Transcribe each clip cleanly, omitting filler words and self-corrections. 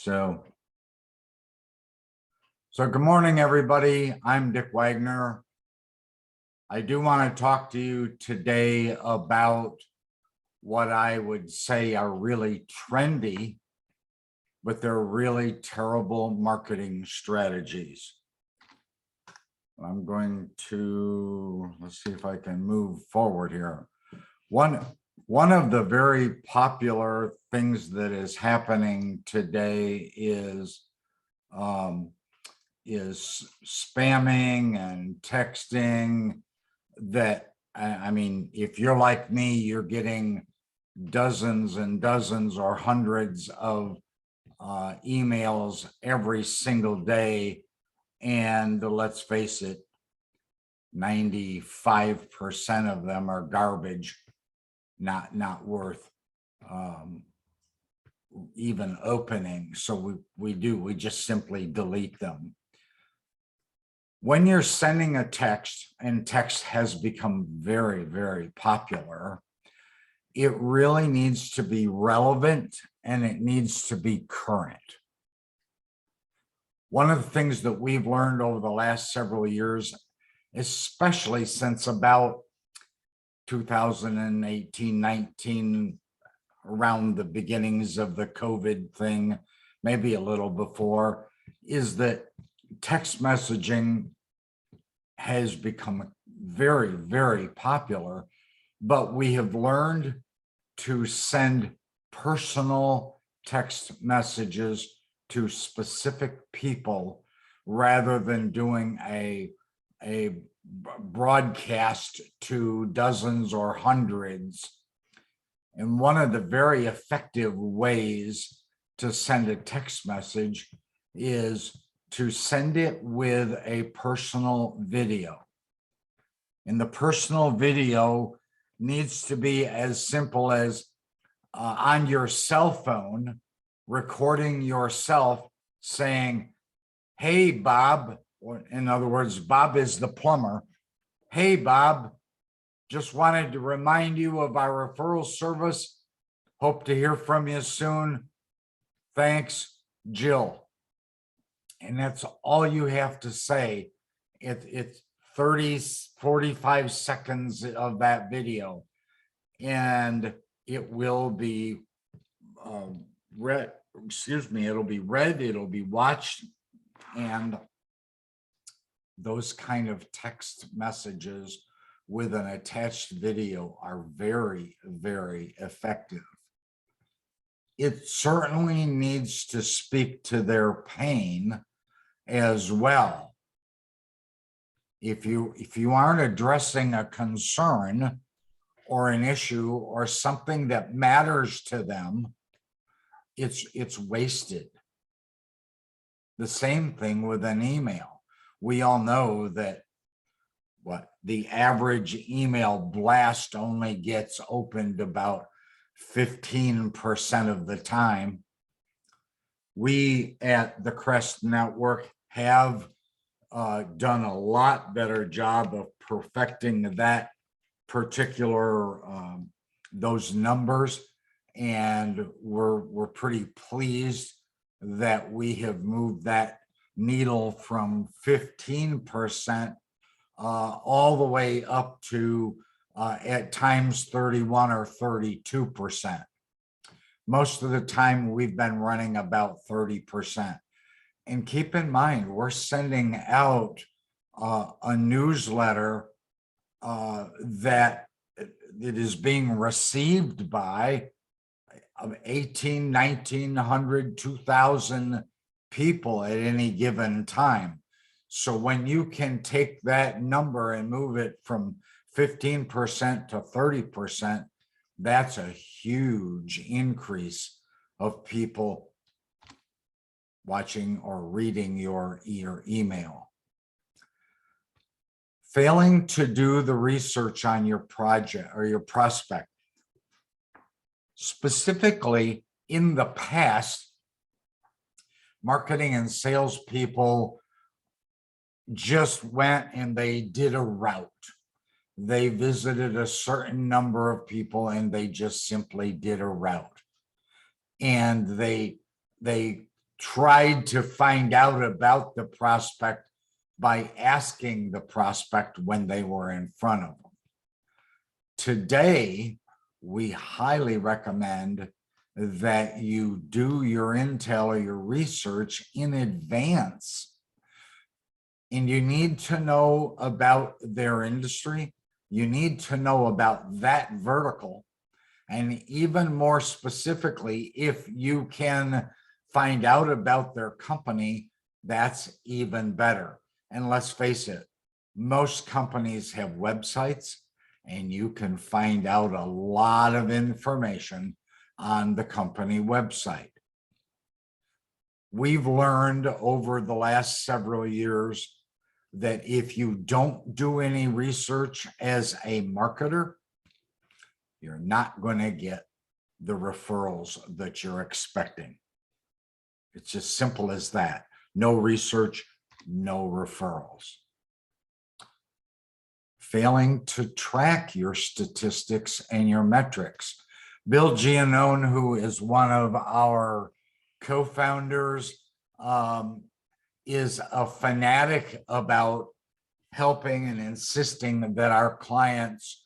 So good morning, everybody. I'm Dick Wagner. I do want to talk to you today about what I would say are really trendy, but they're really terrible marketing strategies. I'm going to, let's see if I can move forward here. One of the very popular things that is happening today is spamming and texting that, I mean, if you're like me, you're getting dozens and dozens or hundreds of emails every single day. And let's face it, 95% of them are garbage, not worth even opening. So we just simply delete them. When you're sending a text, and text has become very, very popular, it really needs to be relevant and it needs to be current. One of the things that we've learned over the last several years, especially since about 2018, 19, around the beginnings of the COVID thing, maybe a little before, is that text messaging has become very, very popular, but we have learned to send personal text messages to specific people rather than doing a broadcast to dozens or hundreds. And one of the very effective ways to send a text message is to send it with a personal video. And the personal video needs to be as simple as on your cell phone, recording yourself saying, "Hey, Bob," or in other words, Bob is the plumber. "Hey, Bob, just wanted to remind you of our referral service. Hope to hear from you soon. Thanks, Jill." And that's all you have to say. It's 30, 45 seconds of that video. And it will be read, it'll be read, it'll be watched. And those kind of text messages with an attached video are very, very effective. It certainly needs to speak to their pain as well. If you aren't addressing a concern or an issue or something that matters to them, it's wasted. The same thing with an email. We all know that the average email blast only gets opened about 15% of the time. We at the Crest Network have done a lot better job of perfecting that particular those numbers, and we're pretty pleased that we have moved that needle from 15% all the way up to at times 31 or 32%. Most of the time we've been running about 30%. And keep in mind, we're sending out a newsletter that it is being received by 18, 1900, 2000 people at any given time. So when you can take that number and move it from 15% to 30%, that's a huge increase of people watching or reading your email. Failing to do the research on your project or your prospect. Specifically, in the past, marketing and salespeople just went and they did a route. They visited a certain number of people and they just simply did a route. And they tried to find out about the prospect by asking the prospect when they were in front of them. Today, we highly recommend that you do your intel or your research in advance. And you need to know about their industry. You need to know about that vertical. And even more specifically, if you can find out about their company, that's even better. And let's face it, most companies have websites, and you can find out a lot of information on the company website. We've learned over the last several years that if you don't do any research as a marketer, you're not going to get the referrals that you're expecting. It's as simple as that. No research, no referrals. Failing to track your statistics and your metrics. Bill Giannone, who is one of our co-founders, is a fanatic about helping and insisting that our clients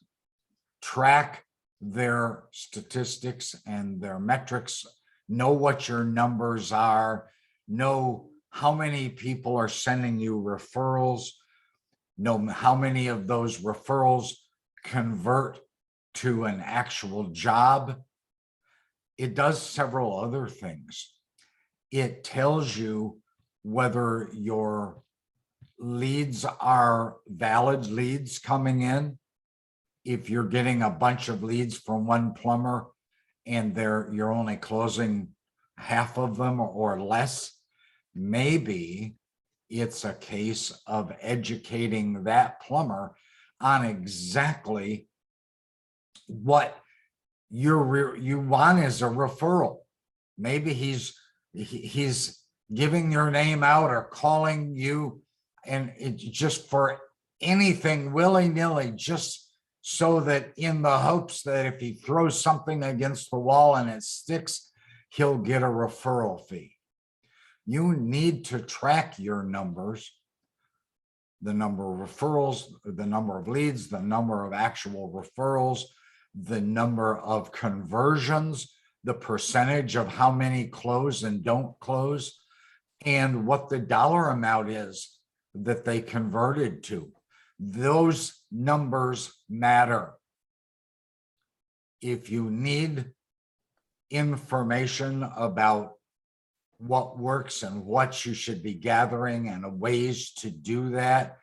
track their statistics and their metrics, know what your numbers are, know how many people are sending you referrals, know how many of those referrals convert to an actual job. It does several other things. It tells you whether your leads are valid leads coming in. If you're getting a bunch of leads from one plumber and you're only closing half of them or less, maybe it's a case of educating that plumber on exactly what you want as a referral. Maybe he's giving your name out or calling you, and it's just for anything willy-nilly, just so that in the hopes that if he throws something against the wall and it sticks, he'll get a referral fee. You need to track your numbers, the number of referrals, the number of leads, the number of actual referrals, the number of conversions, the percentage of how many close and don't close, and what the dollar amount is that they converted to. Those numbers matter. If you need information about what works and what you should be gathering and ways to do that,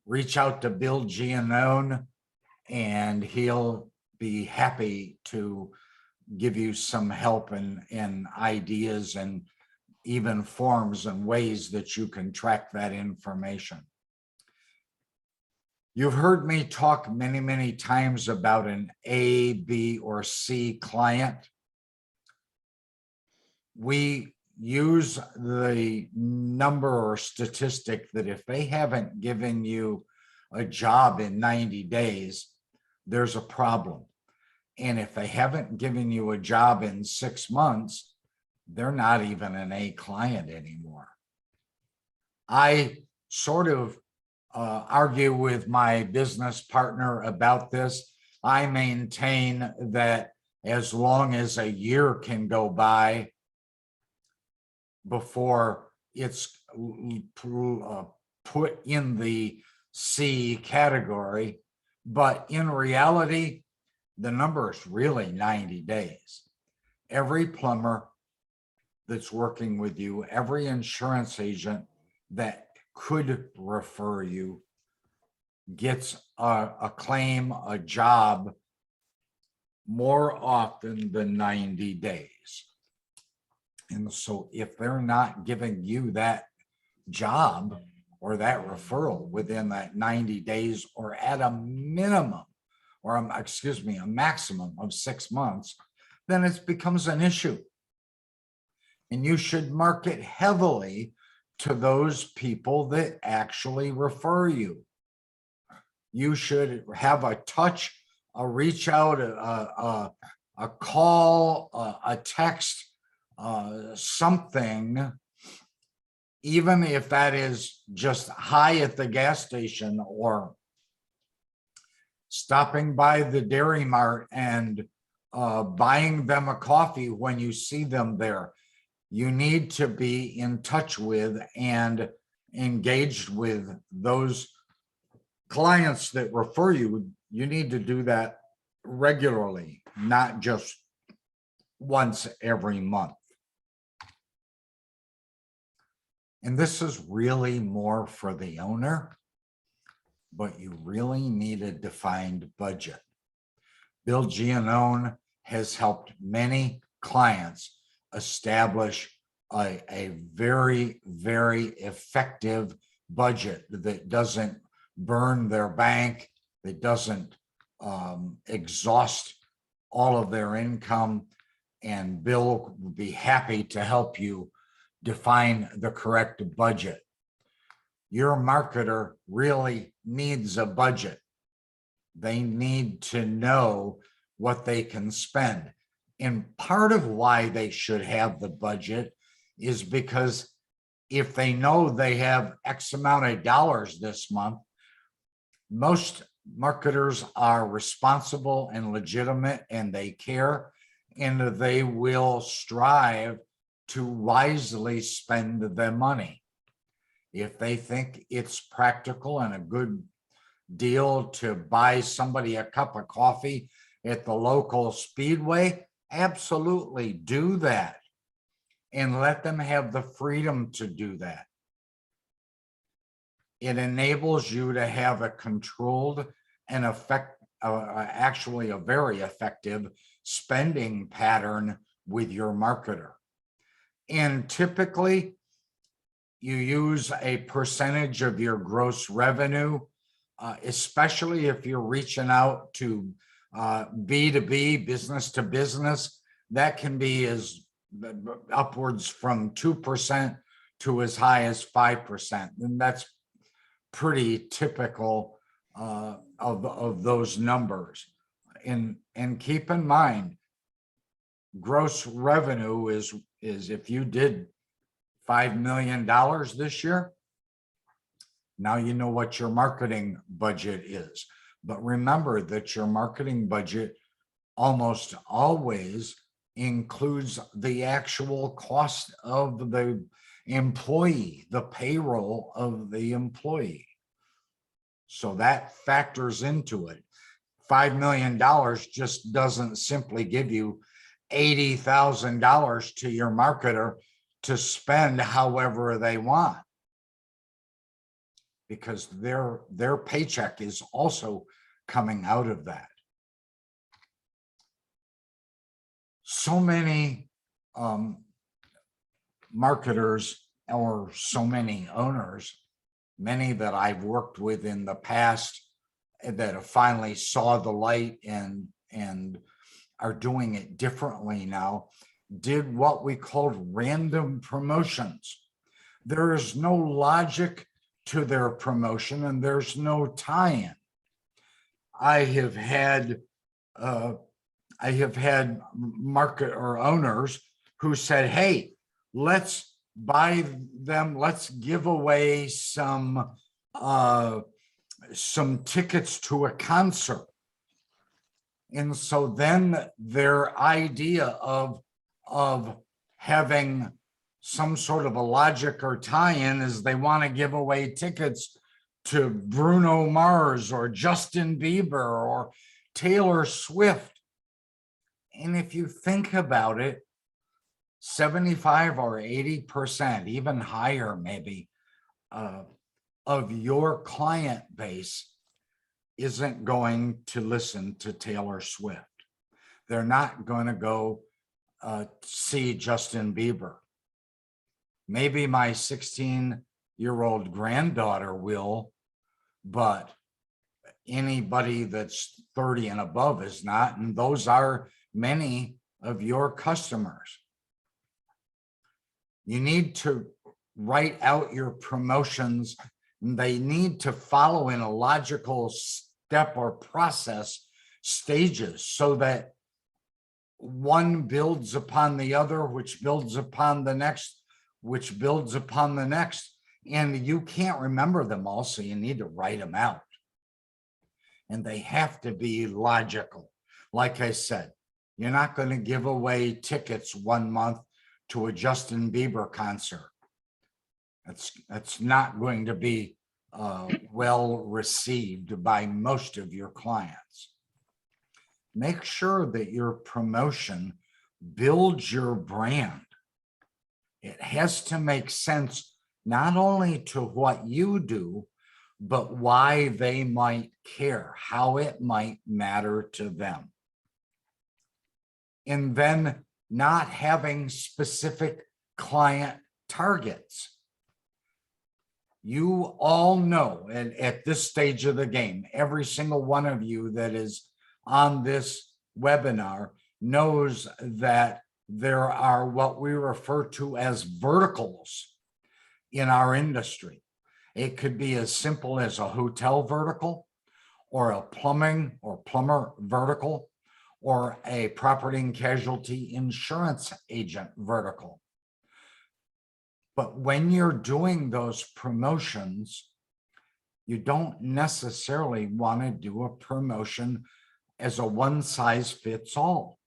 reach out to Bill Giannone, and he'll be happy to give you some help and ideas and even forms and ways that you can track that information. You've heard me talk many, many times about an A, B, or C client. We use the number or statistic that if they haven't given you a job in 90 days, there's a problem. And if they haven't given you a job in 6 months, they're not even an A client anymore. I sort of argue with my business partner about this. I maintain that as long as a year can go by before it's put in the C category, but in reality, the number is really 90 days. Every plumber that's working with you, every insurance agent that could refer you gets a claim, a job more often than 90 days. And so if they're not giving you that job or that referral within that 90 days, or at a minimum, or a maximum of 6 months, then it becomes an issue. And you should market heavily to those people that actually refer you. You should have a touch, a reach out, a call, a text, something even if that is just hi at the gas station or stopping by the Dairy Mart and buying them a coffee when you see them there. You need to be in touch with and engaged with those clients that refer you. You need to do that regularly, not just once every month. And this is really more for the owner, but you really need a defined budget. Bill Giannone has helped many clients establish a very, very effective budget that doesn't burn their bank, that doesn't exhaust all of their income. And Bill would be happy to help you define the correct budget. Your marketer really needs a budget. They need to know what they can spend. And part of why they should have the budget is because if they know they have X amount of dollars this month, most marketers are responsible and legitimate, and they care, and they will strive to wisely spend the money. If they think it's practical and a good deal to buy somebody a cup of coffee at the local Speedway, absolutely do that and let them have the freedom to do that. It enables you to have a controlled and actually a very effective spending pattern with your marketer. And typically you use a percentage of your gross revenue, especially if you're reaching out to B2B, business to business. That can be as upwards from 2% to as high as 5%. And that's pretty typical of those numbers. And keep in mind, gross revenue is if you did $5 million this year, now you know what your marketing budget is. But remember that your marketing budget almost always includes the actual cost of the employee, the payroll of the employee. So that factors into it. $5 million just doesn't simply give you $80,000 to your marketer to spend however they want, because their paycheck is also coming out of that. So many marketers, or so many owners, many that I've worked with in the past that have finally saw the light and are doing it differently now, did what we called random promotions. There is no logic to their promotion and there's no tie-in. I have had market or owners who said, hey, let's give away some tickets to a concert. And so then their idea of having some sort of a logic or tie-in is they want to give away tickets to Bruno Mars or Justin Bieber or Taylor Swift. And if you think about it, 75 or 80%, even higher maybe, of your client base isn't going to listen to Taylor Swift. They're not going to go see Justin Bieber. Maybe my 16-year-old granddaughter will, but anybody that's 30 and above is not, and those are many of your customers. You need to write out your promotions. They need to follow in a logical step or process stages so that one builds upon the other, which builds upon the next, which builds upon the next. And you can't remember them all, so you need to write them out. And they have to be logical. Like I said, you're not going to give away tickets 1 month to a Justin Bieber concert. That's not going to be well received by most of your clients. Make sure that your promotion builds your brand. It has to make sense not only to what you do, but why they might care, how it might matter to them. And then not having specific client targets. You all know, and at this stage of the game, every single one of you that is on this webinar knows that there are what we refer to as verticals in our industry. It could be as simple as a hotel vertical, or a plumbing or plumber vertical, or a property and casualty insurance agent vertical. But when you're doing those promotions, you don't necessarily want to do a promotion as a one size fits all.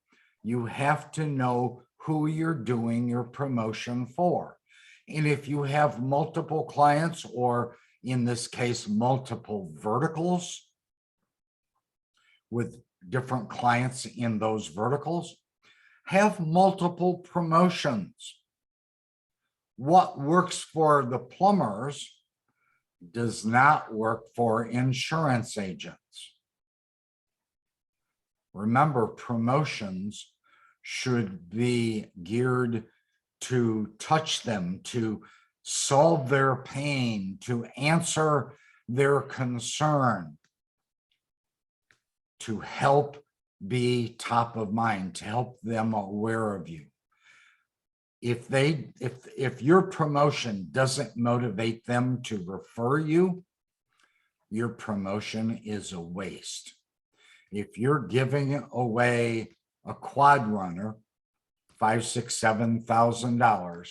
You have to know who you're doing your promotion for. And if you have multiple clients, or in this case, multiple verticals with different clients in those verticals, have multiple promotions. What works for the plumbers does not work for insurance agents. Remember, promotions should be geared to touch them, to solve their pain, to answer their concern, to help be top of mind, to help them aware of you. If your promotion doesn't motivate them to refer you, your promotion is a waste. If you're giving away a quad runner, $5,000, $6,000, $7,000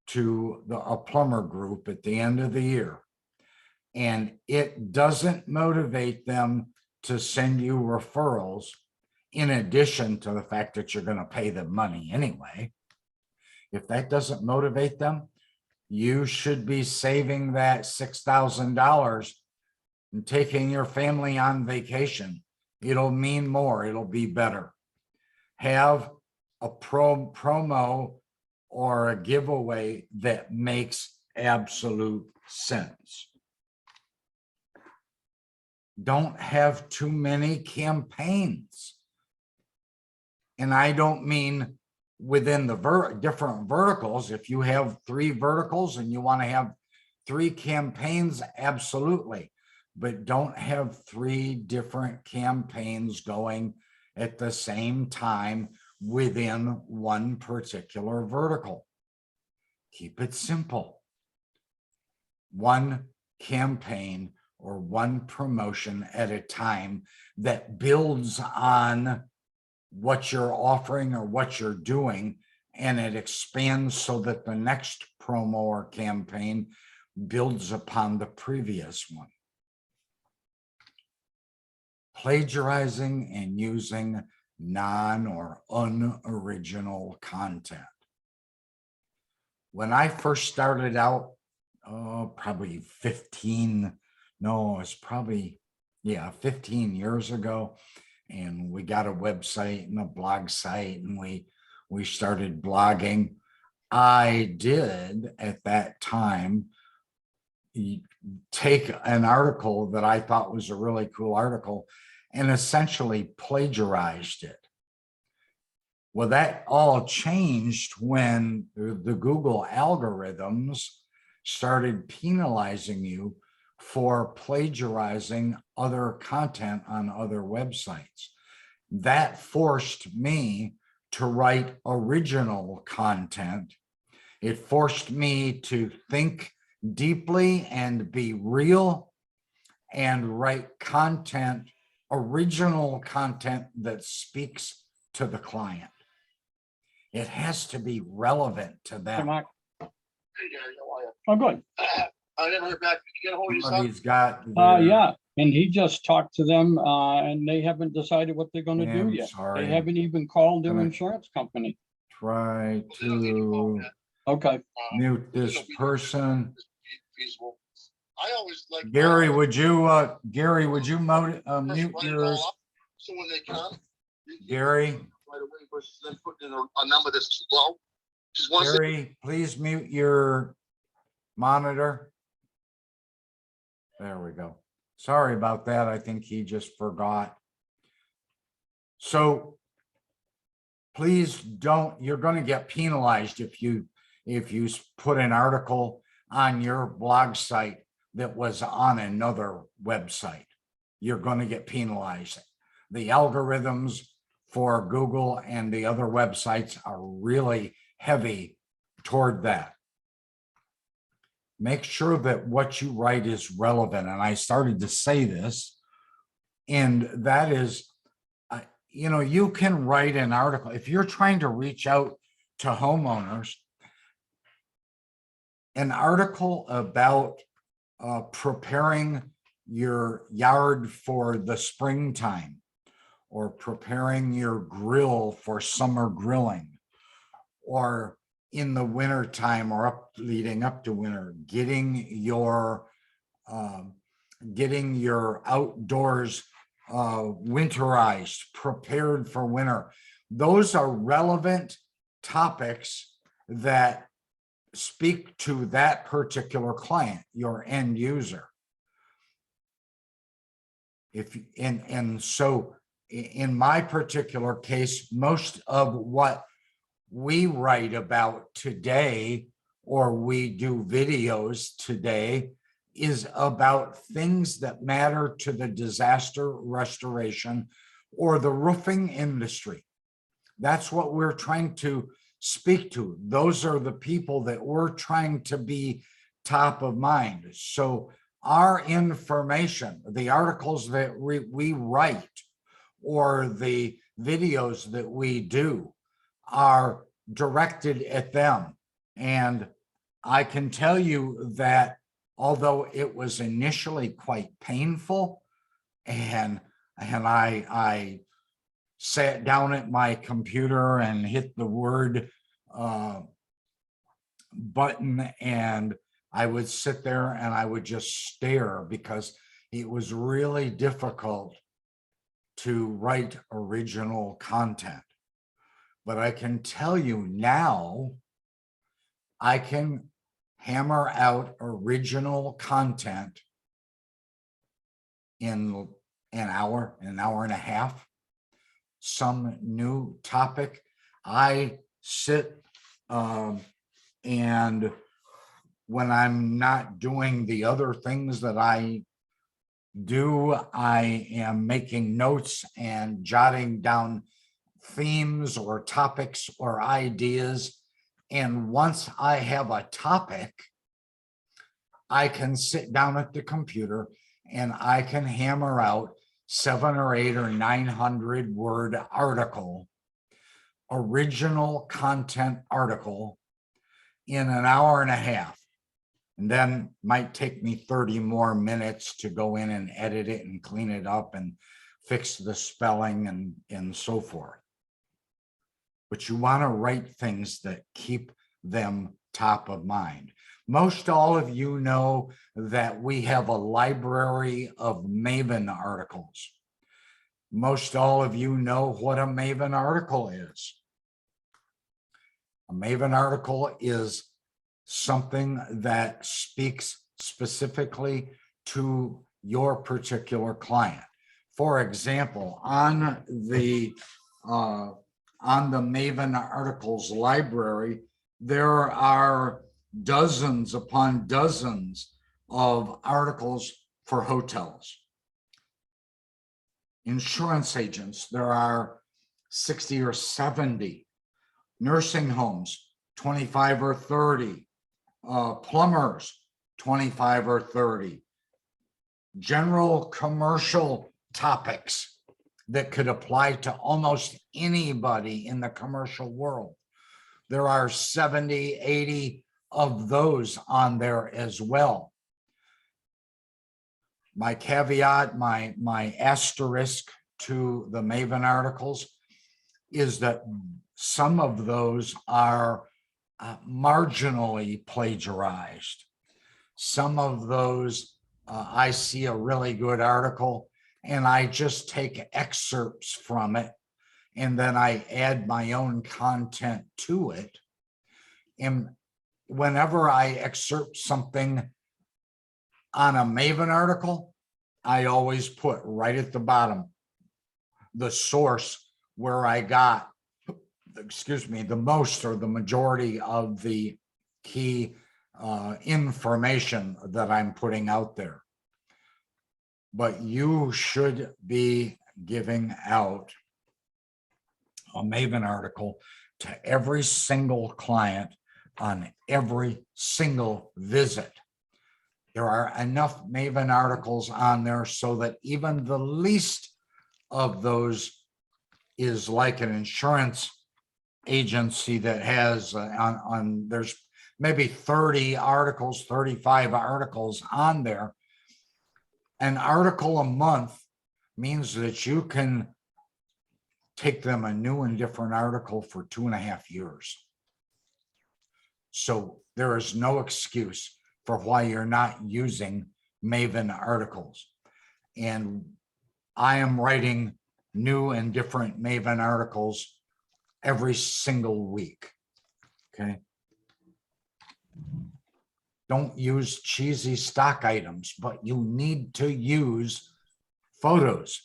to a plumber group at the end of the year, and it doesn't motivate them to send you referrals, in addition to the fact that you're going to pay them money anyway, if that doesn't motivate them, you should be saving that $6,000 and taking your family on vacation. It'll mean more. It'll be better. Have a promo or a giveaway that makes absolute sense. Don't have too many campaigns. And I don't mean within the different verticals. If you have 3 verticals and you want to have 3 campaigns, absolutely. But don't have 3 different campaigns going at the same time within one particular vertical. Keep it simple. One campaign or one promotion at a time that builds on what you're offering or what you're doing, and it expands so that the next promo or campaign builds upon the previous one. Plagiarizing and using non or unoriginal content. When I first started out, probably 15 years ago, and we got a website and a blog site, and we started blogging. I did at that time take an article that I thought was a really cool article and essentially plagiarized it. Well, that all changed when the Google algorithms started penalizing you for plagiarizing other content on other websites. That forced me to write original content. It forced me to think deeply and be real and write content, original content that speaks to the client. It has to be relevant to them. Hey, Gary, how are you? Oh, good. I never heard back. Did you get a hold of your son? Somebody's got. their- Yeah, and he just talked to them, and they haven't decided what they're gonna do I'm yet. sorry. They haven't even called their Gonna- insurance company. Try They don't need to call to yet. Okay, mute this person. Feasible. I always like. Gary, would you mute Write it all yours? up, so when they come. Gary, Right away versus then putting in a number that's too low. Just one. Gary, please mute your monitor. There we go. Sorry about that. I think he just forgot. So please don't, you're going to get penalized if you put an article on your blog site that was on another website. You're going to get penalized. The algorithms for Google and the other websites are really heavy toward that. Make sure that what you write is relevant. And I started to say this, and that is, you can write an article. If you're trying to reach out to homeowners, an article about preparing your yard for the springtime, or preparing your grill for summer grilling, or in the winter time or leading up to winter, getting your outdoors winterized, prepared for winter. Those are relevant topics that speak to that particular client, your end user. So in my particular case, most of what we write about today, or we do videos today, is about things that matter to the disaster restoration or the roofing industry. That's what we're trying to speak to. Those are the people that we're trying to be top of mind. So our information, the articles that we write, or the videos that we do, are directed at them. And I can tell you that although it was initially quite painful, and I sat down at my computer and hit the word button, and I would sit there and I would just stare, because it was really difficult to write original content. But I can tell you now, I can hammer out original content in an hour and a half. Some new topic. I sit and when I'm not doing the other things that I do, I am making notes and jotting down themes or topics or ideas. And once I have a topic, I can sit down at the computer and I can hammer out 700 or 800 or 900 word article, original content article, in an hour and a half. And then might take me 30 more minutes to go in and edit it and clean it up and fix the spelling and so forth. But you want to write things that keep them top of mind. Most all of you know that we have a library of Maven articles. Most all of you know what a Maven article is. A Maven article is something that speaks specifically to your particular client. For example, on the Maven articles library, there are dozens upon dozens of articles for hotels. Insurance agents, there are 60 or 70. Nursing homes, 25 or 30. Plumbers, 25 or 30. General commercial topics that could apply to almost anybody in the commercial world. There are 70, 80 of those on there as well. My caveat, my asterisk to the Maven articles is that some of those are marginally plagiarized. Some of those, I see a really good article and I just take excerpts from it and then I add my own content to it. And whenever I excerpt something on a Maven article, I always put right at the bottom the source where I got, excuse me, the most or the majority of the key information that I'm putting out there. But you should be giving out a Maven article to every single client on every single visit. There are enough Maven articles on there so that even the least of those is like an insurance agency that has there's maybe 30 articles, 35 articles on there. An article a month means that you can take them a new and different article for 2.5 years. So there is no excuse for why you're not using Maven articles. And I am writing new and different Maven articles every single week. Okay. Don't use cheesy stock items, but you need to use photos.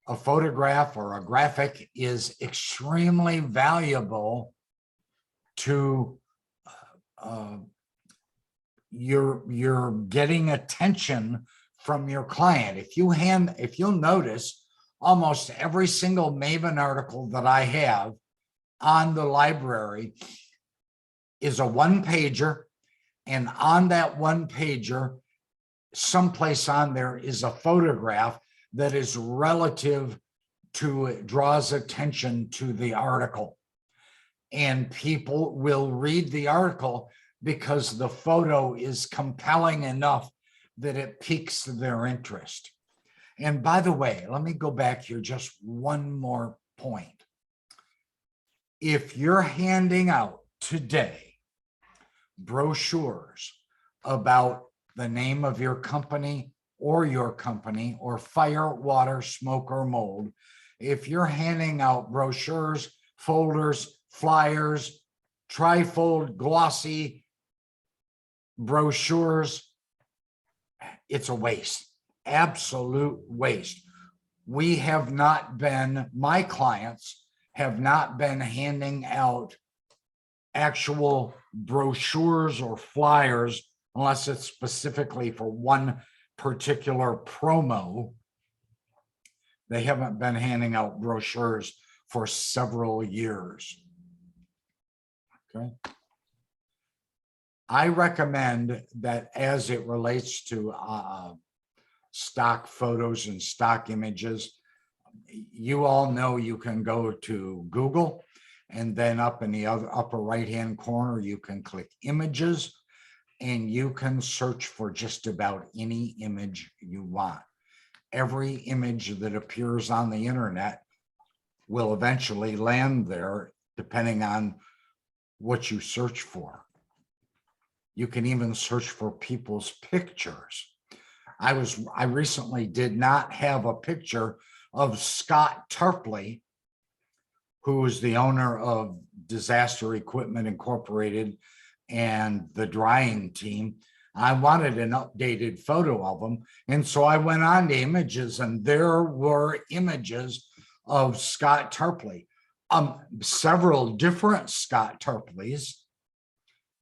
A photograph or a graphic is extremely valuable to you're getting attention from your client. If you'll notice, almost every single Maven article that I have on the library is a one-pager, and on that one-pager, someplace on there is a photograph that is relative to, it draws attention to the article. And people will read the article because the photo is compelling enough that it piques their interest. And by the way, let me go back here just one more point. If you're handing out today brochures about the name of your company or fire, water, smoke, or mold, if you're handing out brochures, folders, flyers, trifold, glossy brochures, it's a waste, absolute waste. We have not been, my clients have not been handing out actual brochures or flyers unless it's specifically for one particular promo. They haven't been handing out brochures for several years. Okay. I recommend that as it relates to stock photos and stock images, you all know you can go to Google, and then up in the upper right-hand corner, you can click images, and you can search for just about any image you want. Every image that appears on the internet will eventually land there, depending on what you search for. You can even search for people's pictures. I recently did not have a picture of Scott Tarpley, who is the owner of Disaster Equipment Incorporated and the drying team. I wanted an updated photo of him. And so I went on to images, and there were images of Scott Tarpley, several different Scott Tarpleys,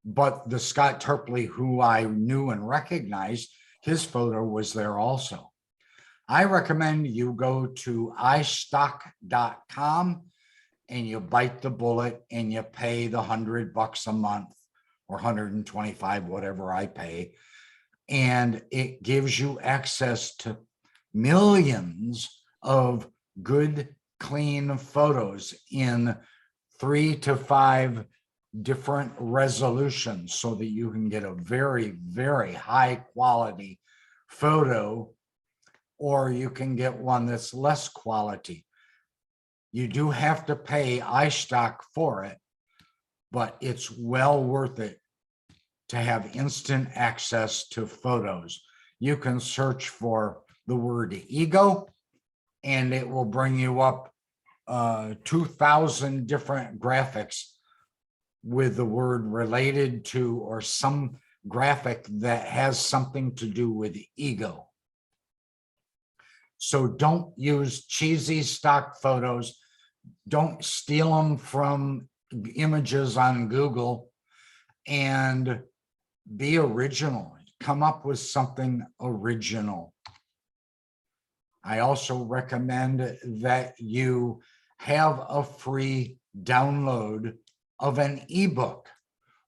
but the Scott Tarpley who I knew and recognized, his photo was there also. I recommend you go to iStock.com and you bite the bullet and you pay the $100 a month or 125, whatever I pay. And it gives you access to millions of good, clean photos in 3 to 5 different resolutions so that you can get a very, very high quality photo, or you can get one that's less quality. You do have to pay iStock for it, but it's well worth it to have instant access to photos. You can search for the word ego and it will bring you up 2,000 different graphics with the word related to, or some graphic that has something to do with ego. So don't use cheesy stock photos. Don't steal them from images on Google, and be original. Come up with something original. I also recommend that you have a free download of an ebook.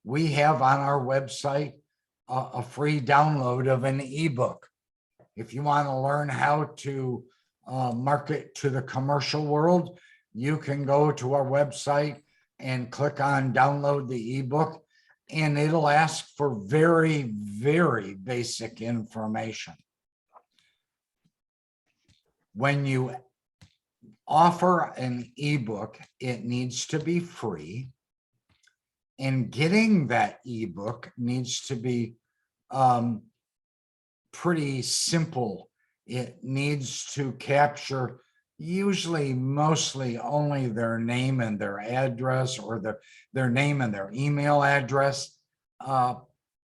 We have on our website a free download of an ebook. If you want to learn how to market to the commercial world, you can go to our website and click on download the ebook, and it'll ask for very, very basic information. When you offer an ebook, it needs to be free, and getting that ebook needs to be pretty simple. It needs to capture usually mostly only their name and their address, or their name and their email address.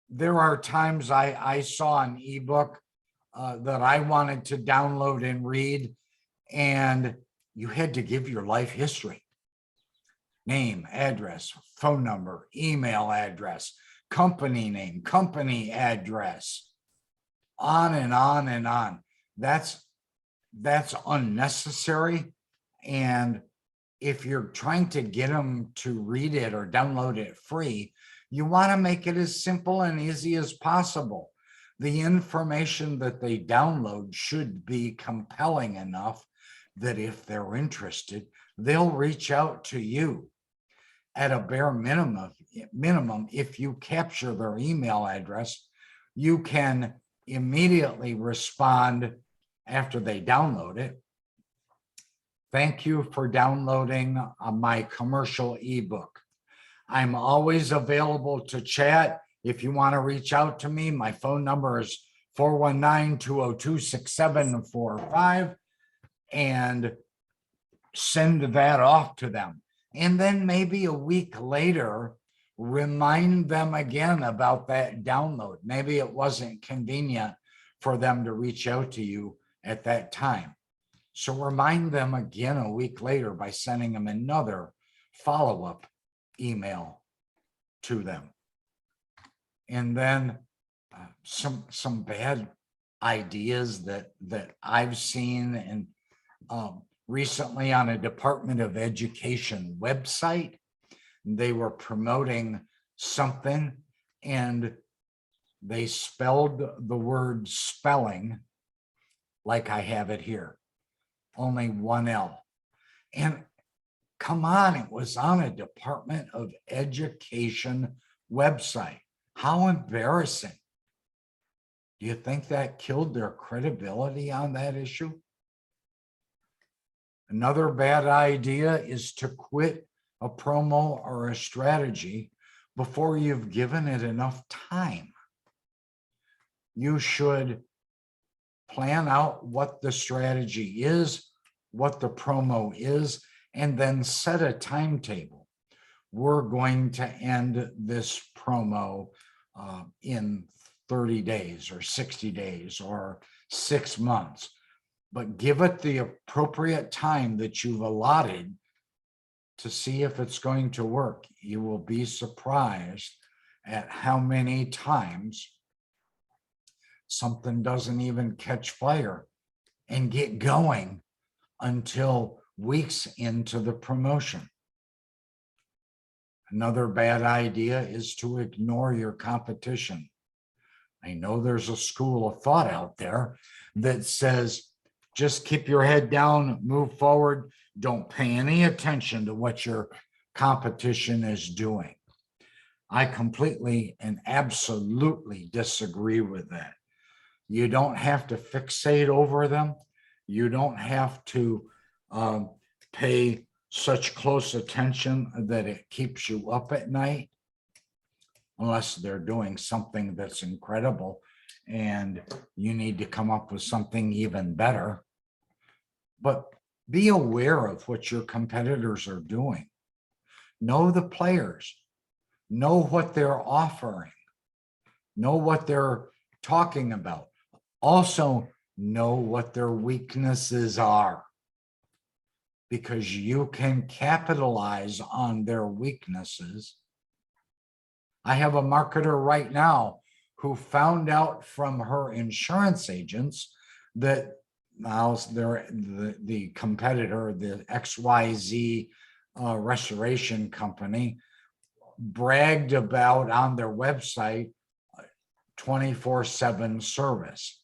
There are times I saw an ebook that I wanted to download and read, and you had to give your life history. Name, address, phone number, email address, company name, company address, on and on and on. That's unnecessary. And if you're trying to get them to read it or download it free, you want to make it as simple and easy as possible. The information that they download should be compelling enough that if they're interested, they'll reach out to you. At a bare minimum, if you capture their email address, you can immediately respond after they download it. Thank you for downloading my commercial ebook. I'm always available to chat. If you want to reach out to me, my phone number is 419-202-6745, and send that off to them. And then maybe a week later, remind them again about that download. Maybe it wasn't convenient for them to reach out to you at that time. So remind them again a week later by sending them another follow-up email to them. And then some bad ideas that I've seen, and recently on a Department of Education website, they were promoting something and they spelled the word spelling like I have it here, only one L. And come on, it was on a Department of Education website. How embarrassing. Do you think that killed their credibility on that issue? Another bad idea is to quit a promo or a strategy before you've given it enough time. You should plan out what the strategy is, what the promo is, and then set a timetable. We're going to end this promo in 30 days or 60 days or 6 months. But give it the appropriate time that you've allotted to see if it's going to work. You will be surprised at how many times something doesn't even catch fire and get going until weeks into the promotion. Another bad idea is to ignore your competition. I know there's a school of thought out there that says, just keep your head down, move forward. Don't pay any attention to what your competition is doing. I completely and absolutely disagree with that. You don't have to fixate over them. You don't have to pay such close attention that it keeps you up at night, unless they're doing something that's incredible and you need to come up with something even better. But be aware of what your competitors are doing. Know the players, know what they're offering, know what they're talking about. Also, know what their weaknesses are, because you can capitalize on their weaknesses. I have a marketer right now who found out from her insurance agents that now the competitor, the XYZ restoration company, bragged about on their website 24/7 service,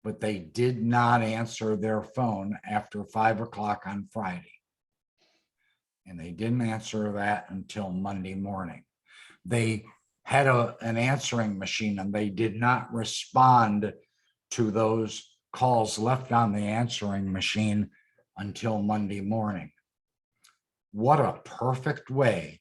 but they did not answer their phone after 5 o'clock on Friday. And they didn't answer that until Monday morning. They had an answering machine and they did not respond to those calls left on the answering machine until Monday morning. What a perfect way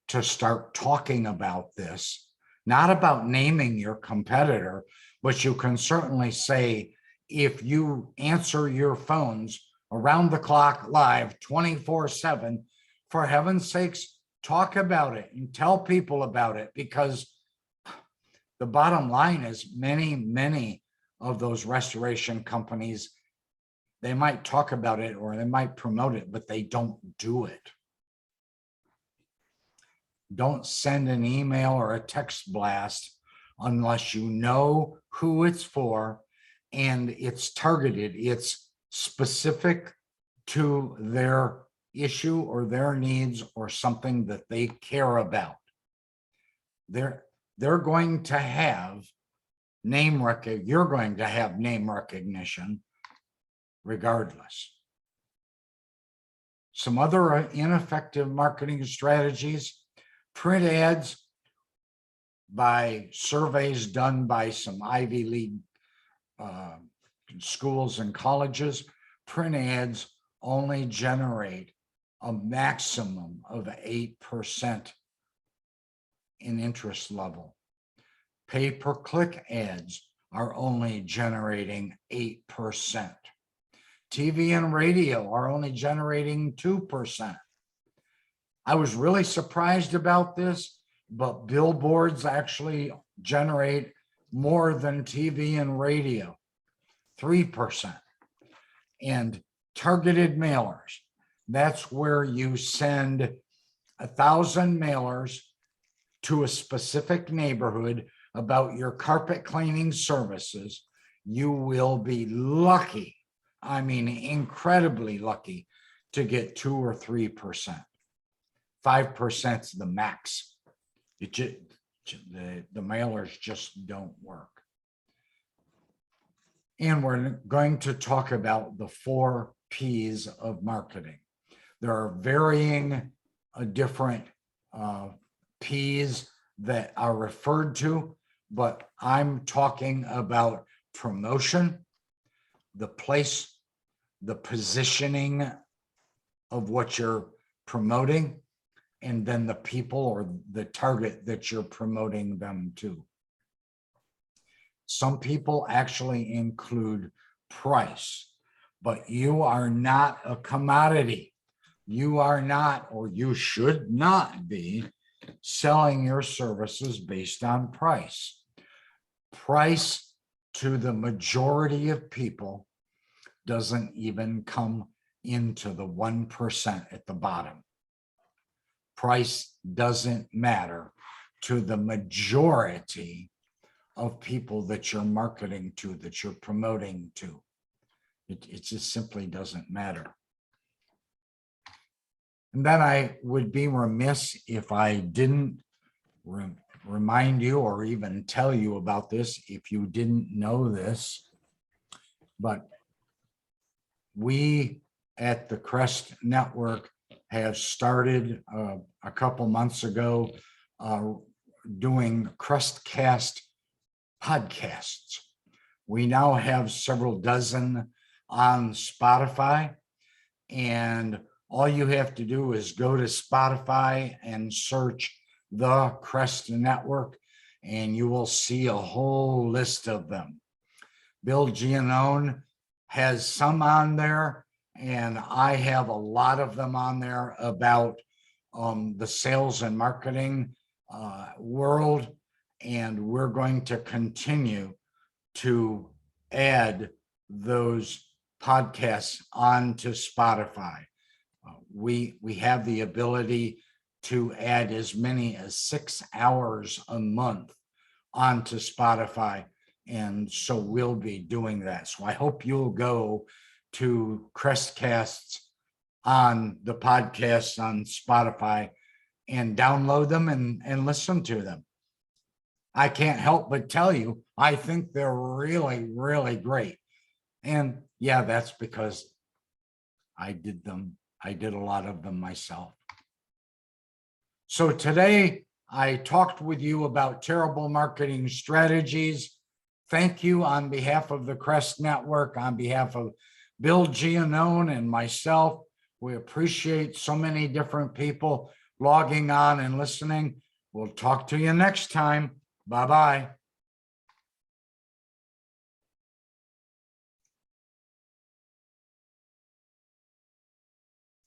to start talking about this. Not about naming your competitor, but you can certainly say, if you answer your phones around the clock live 24/7, for heaven's sakes, talk about it and tell people about it, because the bottom line is many of those restoration companies, they might talk about it or they might promote it, but they don't do it. Don't send an email or a text blast unless you know who it's for and it's targeted, it's specific to their issue or their needs or something that they care about. They're going to have you're going to have name recognition regardless. Some other ineffective marketing strategies: print ads. By surveys done by some Ivy League schools and colleges, print ads only generate a maximum of 8% in interest level. Pay-per-click ads are only generating 8%. TV and radio are only generating 2%. I was really surprised about this, but billboards actually generate more than TV and radio, 3%. And targeted mailers, that's where you send 1,000 mailers to a specific neighborhood about your carpet cleaning services. You will be lucky, I mean incredibly lucky, to get 2 or 3%. 5% is the max. The mailers just don't work. And we're going to talk about the 4 P's of marketing. There are varying different P's that are referred to, but I'm talking about promotion, the place, the positioning of what you're promoting, and then the people or the target that you're promoting them to. Some people actually include price, but you are not a commodity. You are not, or you should not be, selling your services based on price. Price to the majority of people doesn't even come into the 1% at the bottom. Price doesn't matter to the majority of people that you're marketing to, that you're promoting to. It just simply doesn't matter. And then I would be remiss if I didn't remind you or even tell you about this if you didn't know this. But we at the Crest Network have started a couple months ago doing Crestcast podcasts. We now have several dozen on Spotify, and all you have to do is go to Spotify and search the Crest Network, and you will see a whole list of them. Bill Giannone has some on there, and I have a lot of them on there about the sales and marketing world, and we're going to continue to add those podcasts onto Spotify. We have the ability to add as many as 6 hours a month onto Spotify, and so we'll be doing that. So I hope you'll go to Crestcasts on the podcasts on Spotify and download them and listen to them. I can't help but tell you, I think they're really, really great. And yeah, that's because I did them. I did a lot of them myself. So today I talked with you about terrible marketing strategies. Thank you on behalf of the Crest Network, on behalf of Bill Giannone and myself. We appreciate so many different people logging on and listening. We'll talk to you next time. Bye-bye.